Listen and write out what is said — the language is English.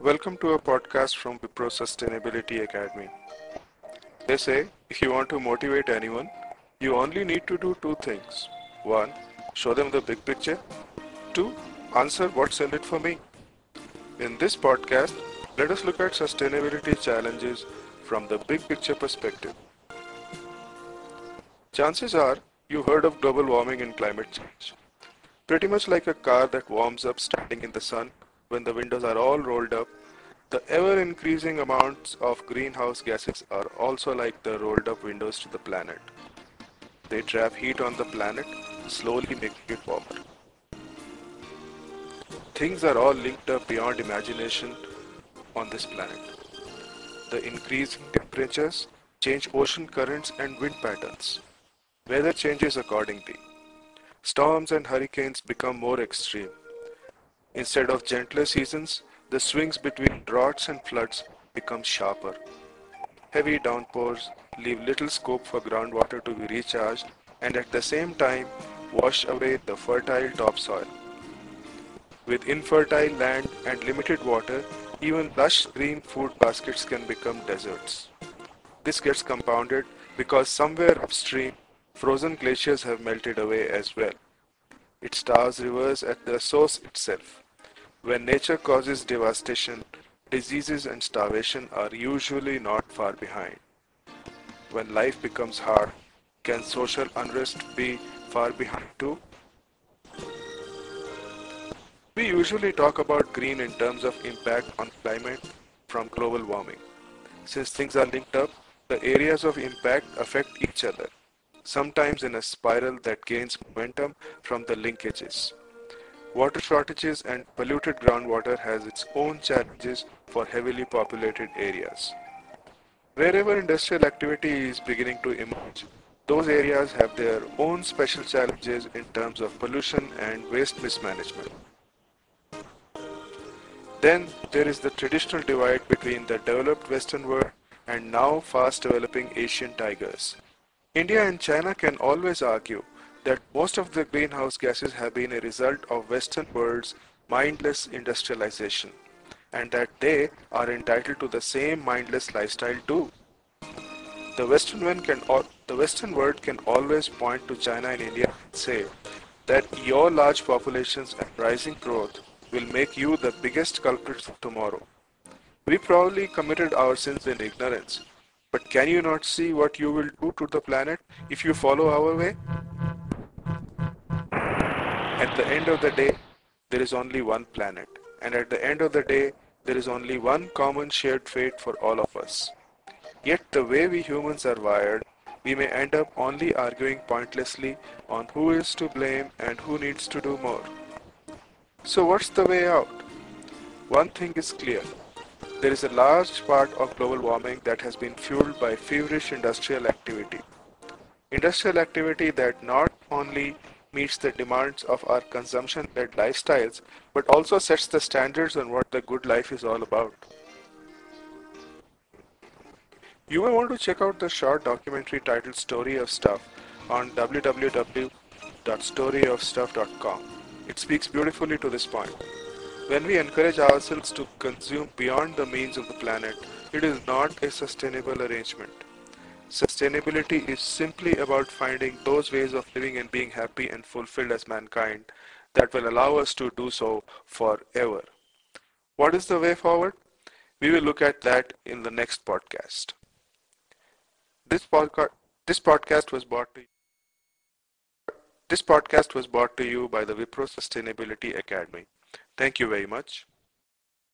Welcome to a podcast from Wipro Sustainability Academy. They say if you want to motivate anyone, you only need to do two things. One, show them the big picture. Two, answer what's in it for me. In this podcast, let us look at sustainability challenges from the big picture perspective. Chances are you heard of global warming and climate change. Pretty much like a car that warms up standing in the sun when the windows are all rolled up, the ever-increasing amounts of greenhouse gases are also like the rolled-up windows to the planet. They trap heat on the planet, slowly making it warmer. Things are all linked up beyond imagination on this planet. The increasing temperatures change ocean currents and wind patterns. Weather changes accordingly. Storms and hurricanes become more extreme. Instead of gentler seasons, the swings between droughts and floods become sharper. Heavy downpours leave little scope for groundwater to be recharged and at the same time wash away the fertile topsoil. With infertile land and limited water, even lush green food baskets can become deserts. This gets compounded because somewhere upstream, frozen glaciers have melted away as well. It starves rivers at the source itself. When nature causes devastation, diseases and starvation are usually not far behind. When life becomes hard, can social unrest be far behind too? We usually talk about green in terms of impact on climate from global warming. Since things are linked up, the areas of impact affect each other, sometimes in a spiral that gains momentum from the linkages. Water shortages and polluted groundwater has its own challenges for heavily populated areas. Wherever industrial activity is beginning to emerge, those areas have their own special challenges in terms of pollution and waste mismanagement. Then there is the traditional divide between the developed Western world and now fast developing Asian tigers. India and China can always argue that most of the greenhouse gases have been a result of Western world's mindless industrialization and that they are entitled to the same mindless lifestyle too. The Western world can always point to China and India and say that your large populations and rising growth will make you the biggest culprits of tomorrow. We probably committed our sins in ignorance, but can you not see what you will do to the planet if you follow our way? At the end of the day, there is only one planet, and at the end of the day, there is only one common shared fate for all of us. Yet the way we humans are wired, we may end up only arguing pointlessly on who is to blame and who needs to do more. So what's the way out? One thing is clear. There is a large part of global warming that has been fueled by feverish industrial activity. Industrial activity that not only meets the demands of our consumption-led lifestyles, but also sets the standards on what the good life is all about. You may want to check out the short documentary titled Story of Stuff on www.storyofstuff.com. It speaks beautifully to this point. When we encourage ourselves to consume beyond the means of the planet, it is not a sustainable arrangement. Sustainability is simply about finding those ways of living and being happy and fulfilled as mankind that will allow us to do so forever. What is the way forward? We will look at that in the next podcast. This podcast this podcast was brought to this podcast was brought to you by the Wipro Sustainability Academy. Thank you very much.